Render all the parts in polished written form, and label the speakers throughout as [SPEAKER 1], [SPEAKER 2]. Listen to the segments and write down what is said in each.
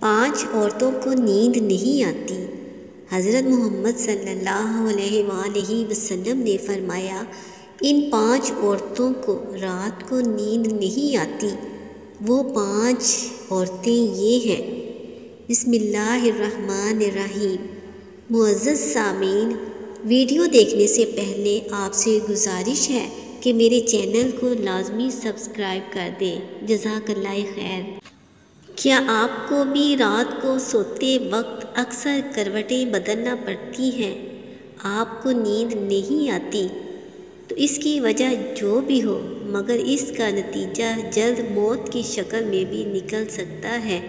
[SPEAKER 1] 5 عورتوں کو نیند نہیں آتی۔ حضرت محمد صلی اللہ علیہ وآلہ وسلم نے فرمایا، ان 5 عورتوں کو رات کو نیند نہیں آتی۔ وہ 5 عورتیں یہ ہیں۔ بسم اللہ الرحمن الرحیم۔ معزز سامعین، ویڈیو دیکھنے سے پہلے آپ سے گزارش ہے کہ میرے چینل کو لازمی سبسکرائب کر دیں۔ جزاک اللہ خیر۔ کیا آپ کو بھی رات کو سوتے وقت اکثر کروٹیں بدلنا پڑتی ہیں؟ آپ کو نیند نہیں آتی؟ تو اس کی وجہ جو بھی ہو، مگر اس کا نتیجہ جلد موت کی شکل میں بھی نکل سکتا ہے۔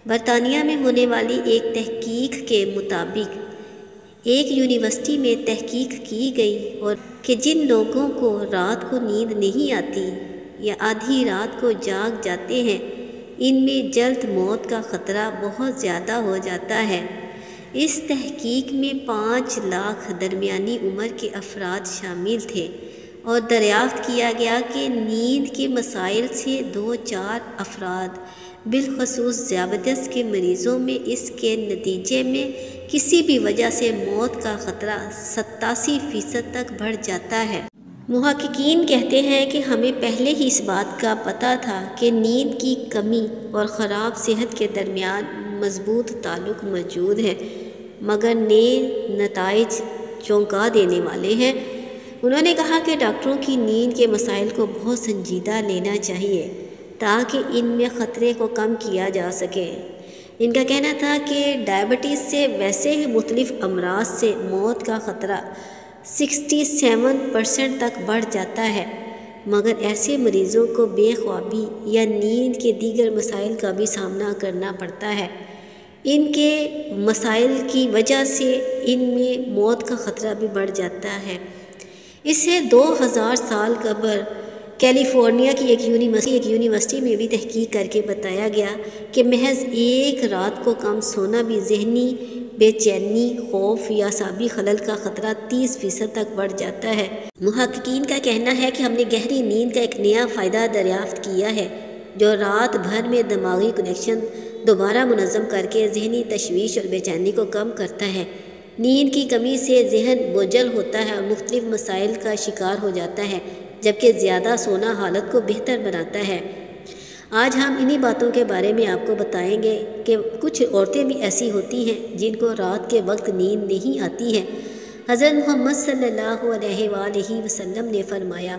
[SPEAKER 1] برطانیہ میں ہونے والی ایک تحقیق کے مطابق ایک یونیورسٹی میں تحقیق کی گئی اور کہ جن لوگوں کو رات کو نیند نہیں آتی یا آدھی رات کو جاگ جاتے ہیں، ان میں جلد موت کا خطرہ بہت زیادہ ہو جاتا ہے۔ اس تحقیق میں 5 لاکھ درمیانی عمر کے افراد شامل تھے اور دریافت کیا گیا کہ نیند کے مسائل سے 2-4 افراد، بالخصوص ذیابیطس کے مریضوں میں اس کے نتیجے میں کسی بھی وجہ سے موت کا خطرہ 87% تک بڑھ جاتا ہے۔ محققین کہتے ہیں کہ ہمیں پہلے ہی اس بات کا پتہ تھا کہ نیند کی کمی اور خراب صحت کے درمیان مضبوط تعلق موجود ہے، مگر نئے نتائج چونکا دینے والے ہیں۔ انہوں نے کہا کہ ڈاکٹروں کی نیند کے مسائل کو بہت سنجیدہ لینا چاہیے تاکہ ان میں خطرے کو کم کیا جا سکے۔ ان کا کہنا تھا کہ ڈائبٹیز سے ویسے ہی مختلف امراض سے موت کا خطرہ 67% تک بڑھ جاتا ہے، مگر ایسے مریضوں کو بے خوابی یا نیند کے دیگر مسائل کا بھی سامنا کرنا پڑتا ہے۔ ان کے مسائل کی وجہ سے ان میں موت کا خطرہ بھی بڑھ جاتا ہے۔ اسے 2000 سال قبل کیلیفورنیا کی ایک یونیورسٹی میں بھی تحقیق کر کے بتایا گیا کہ محض ایک رات کو کم سونا بھی ذہنی بے چینی، خوف یا اعصابی خلل کا خطرہ 30% تک بڑھ جاتا ہے۔ محققین کا کہنا ہے کہ ہم نے گہری نیند کا ایک نیا فائدہ دریافت کیا ہے جو رات بھر میں دماغی کنیکشن دوبارہ منظم کر کے ذہنی تشویش اور بے چینی کو کم کرتا ہے۔ نیند کی کمی سے ذہن بوجھل ہوتا ہے اور مختلف مسائل کا شکار ہو جاتا ہے، جبکہ زیادہ سونا حالت کو بہتر بناتا ہے۔ آج ہم انہی باتوں کے بارے میں آپ کو بتائیں گے کہ کچھ عورتیں بھی ایسی ہوتی ہیں جن کو رات کے وقت نیند نہیں آتی ہے۔ حضرت محمد صلی اللہ علیہ وآلہ وسلم نے فرمایا،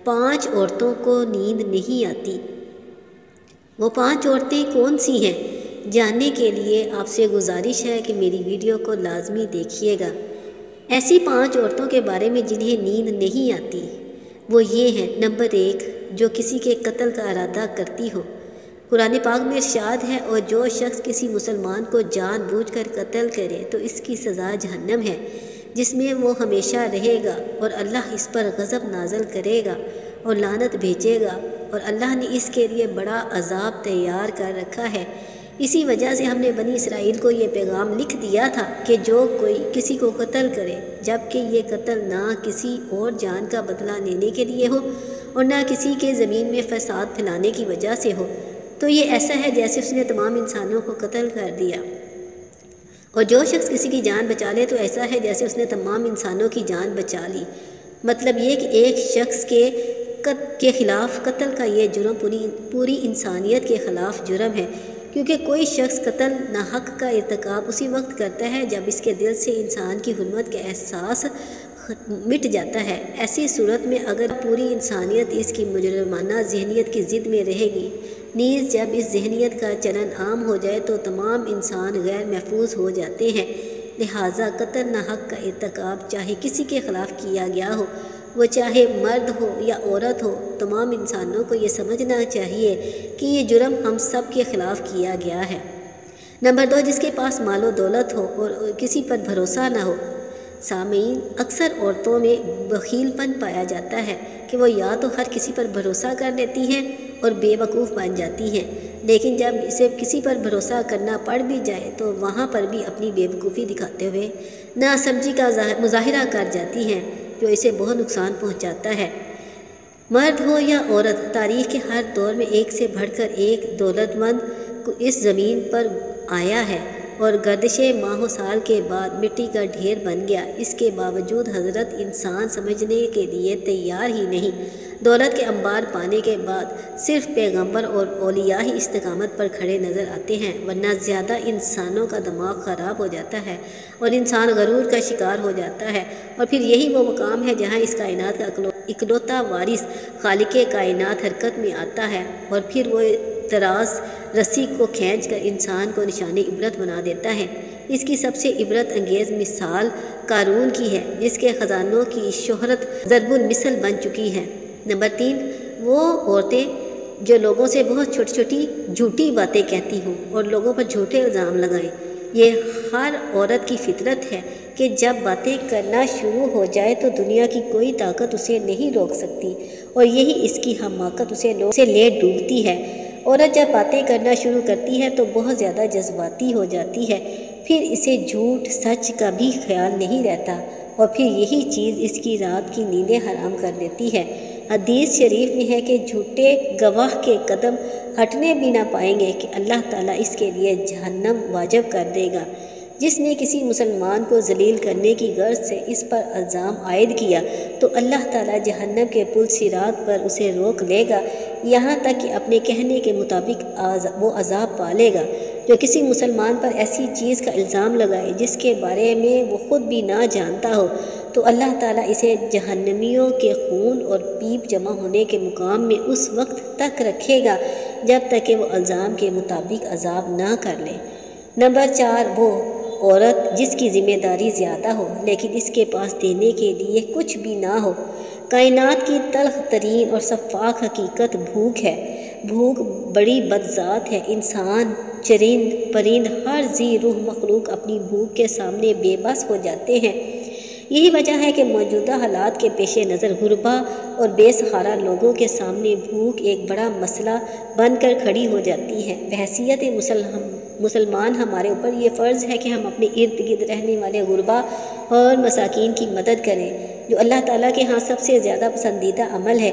[SPEAKER 1] 5 عورتوں کو نیند نہیں آتی۔ وہ 5 عورتیں کون سی ہیں؟ جاننے کے لیے آپ سے گزارش ہے کہ میری ویڈیو کو لازمی دیکھیے گا۔ ایسی 5 عورتوں کے بارے میں جنہیں نیند نہیں آتی وہ یہ ہیں۔ نمبر 1، جو کسی کے قتل کا ارادہ کرتی ہو۔ قرآن پاک میں ارشاد ہے، اور جو شخص کسی مسلمان کو جان بوجھ کر قتل کرے تو اس کی سزا جہنم ہے، جس میں وہ ہمیشہ رہے گا، اور اللہ اس پر غضب نازل کرے گا اور لعنت بھیجے گا، اور اللہ نے اس کے لیے بڑا عذاب تیار کر رکھا ہے۔ اسی وجہ سے ہم نے بنی اسرائیل کو یہ پیغام لکھ دیا تھا کہ جو کوئی کسی کو قتل کرے، جبکہ یہ قتل نہ کسی اور جان کا بدلہ لینے کے لیے ہو اور نہ کسی کے زمین میں فساد پھیلانے کی وجہ سے ہو، تو یہ ایسا ہے جیسے اس نے تمام انسانوں کو قتل کر دیا۔ اور جو شخص کسی کی جان بچا لے تو ایسا ہے جیسے اس نے تمام انسانوں کی جان بچا لی۔ مطلب یہ کہ ایک شخص کے خلاف قتل کا یہ جرم پوری انسانیت کے خلاف جرم ہے، کیونکہ کوئی شخص قتل ناحق کا ارتکاب اسی وقت کرتا ہے جب اس کے دل سے انسان کی حرمت کا احساس مٹ جاتا ہے۔ ایسی صورت میں اگر پوری انسانیت اس کی مجرمانہ ذہنیت کی ضد میں رہے گی، نیز جب اس ذہنیت کا چلن عام ہو جائے تو تمام انسان غیر محفوظ ہو جاتے ہیں۔ لہٰذا قتل ناحق کا ارتکاب چاہے کسی کے خلاف کیا گیا ہو، وہ چاہے مرد ہو یا عورت ہو، تمام انسانوں کو یہ سمجھنا چاہیے کہ یہ جرم ہم سب کے خلاف کیا گیا ہے۔ نمبر 2، جس کے پاس مال و دولت ہو اور کسی پر بھروسہ نہ ہو۔ سامعین، اکثر عورتوں میں بخیل پن پایا جاتا ہے کہ وہ یا تو ہر کسی پر بھروسہ کر لیتی ہیں اور بے وقوف بن جاتی ہیں، لیکن جب اسے کسی پر بھروسہ کرنا پڑ بھی جائے تو وہاں پر بھی اپنی بے وقوفی دکھاتے ہوئے ناسمجھی کا مظاہرہ کر جاتی ہیں، جو اسے بہت نقصان پہنچاتا ہے۔ مرد ہو یا عورت، تاریخ کے ہر دور میں ایک سے بڑھ کر ایک دولت مند، اس زمین پر آیا ہے اور گردش ماہ و سال کے بعد مٹی کا ڈھیر بن گیا۔ اس کے باوجود حضرت انسان سمجھنے کے لیے تیار ہی نہیں۔ دولت کے انبار پانے کے بعد صرف پیغمبر اور اولیاء ہی استقامت پر کھڑے نظر آتے ہیں، ورنہ زیادہ انسانوں کا دماغ خراب ہو جاتا ہے اور انسان غرور کا شکار ہو جاتا ہے، اور پھر یہی وہ مقام ہے جہاں اس کائنات کا اکلوتا وارث خالق کائنات حرکت میں آتا ہے، اور پھر وہ دراز رسی کو کھینچ کر انسان کو نشان عبرت بنا دیتا ہے۔ اس کی سب سے عبرت انگیز مثال قارون کی ہے، جس کے خزانوں کی شہرت ضرب المثل بن چکی ہے۔ نمبر 3، وہ عورتیں جو لوگوں سے بہت چھوٹی چھوٹی جھوٹی باتیں کہتی ہوں اور لوگوں پر جھوٹے الزام لگائیں۔ یہ ہر عورت کی فطرت ہے کہ جب باتیں کرنا شروع ہو جائے تو دنیا کی کوئی طاقت اسے نہیں روک سکتی، اور یہی اس کی حماقت اسے لے ڈوبتی ہے۔ عورت جب باتیں کرنا شروع کرتی ہے تو بہت زیادہ جذباتی ہو جاتی ہے، پھر اسے جھوٹ سچ کا بھی خیال نہیں رہتا، اور پھر یہی چیز اس کی رات کی نیندیں حرام کر دیتی ہے۔ حدیث شریف میں ہے کہ جھوٹے گواہ کے قدم ہٹنے بھی نہ پائیں گے کہ اللہ تعالیٰ اس کے لیے جہنم واجب کر دے گا۔ جس نے کسی مسلمان کو ذلیل کرنے کی غرض سے اس پر الزام عائد کیا تو اللہ تعالیٰ جہنم کے پل صراط پر اسے روک لے گا، یہاں تک کہ اپنے کہنے کے مطابق وہ عذاب پالے گا۔ جو کسی مسلمان پر ایسی چیز کا الزام لگائے جس کے بارے میں وہ خود بھی نہ جانتا ہو تو اللہ تعالیٰ اسے جہنمیوں کے خون اور پیپ جمع ہونے کے مقام میں اس وقت تک رکھے گا جب تک کہ وہ الزام کے مطابق عذاب نہ کر لے۔ نمبر 4، وہ عورت جس کی ذمہ داری زیادہ ہو لیکن اس کے پاس دینے کے لیے کچھ بھی نہ ہو۔ کائنات کی تلخ ترین اور شفاف حقیقت بھوک ہے۔ بھوک بڑی بدذات ہے۔ انسان، چرند، پرند، ہر ذی روح مخلوق اپنی بھوک کے سامنے بے بس ہو جاتے ہیں۔ یہی وجہ ہے کہ موجودہ حالات کے پیش نظر غربا اور بے سہارا لوگوں کے سامنے بھوک ایک بڑا مسئلہ بن کر کھڑی ہو جاتی ہے۔ بحیثیت مسلمان ہمارے اوپر یہ فرض ہے کہ ہم اپنے ارد گرد رہنے والے غربا اور مساکین کی مدد کریں، جو اللہ تعالیٰ کے ہاں سب سے زیادہ پسندیدہ عمل ہے۔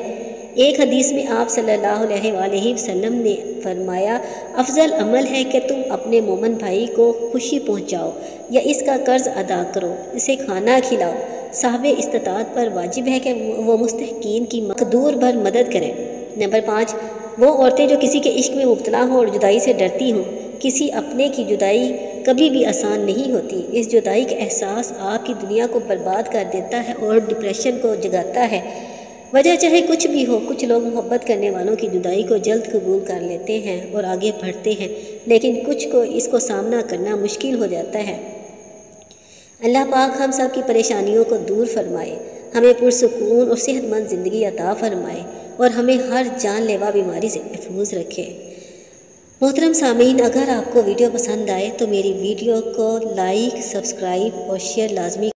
[SPEAKER 1] ایک حدیث میں آپ صلی اللہ علیہ وآلہ وسلم نے فرمایا، افضل عمل ہے کہ تم اپنے مومن بھائی کو خوشی پہنچاؤ یا اس کا قرض ادا کرو، اسے کھانا کھلاؤ۔ صاحب استطاعت پر واجب ہے کہ وہ مستحقین کی مقدور بھر مدد کریں۔ نمبر 5، وہ عورتیں جو کسی کے عشق میں مبتلا ہوں اور جدائی سے ڈرتی ہوں۔ کسی اپنے کی جدائی کبھی بھی آسان نہیں ہوتی۔ اس جدائی کا احساس آپ کی دنیا کو برباد کر دیتا ہے اور ڈپریشن کو جگاتا ہے۔ وجہ چاہے کچھ بھی ہو، کچھ لوگ محبت کرنے والوں کی جدائی کو جلد قبول کر لیتے ہیں اور آگے بڑھتے ہیں، لیکن کچھ کو اس کو سامنا کرنا مشکل ہو جاتا ہے۔ اللہ پاک ہم سب کی پریشانیوں کو دور فرمائے، ہمیں پرسکون اور صحت مند زندگی عطا فرمائے اور ہمیں ہر جان لیوا بیماری سے محفوظ رکھے۔ محترم سامعین، اگر آپ کو ویڈیو پسند آئے تو میری ویڈیو کو لائک، سبسکرائب اور شیئر لازمی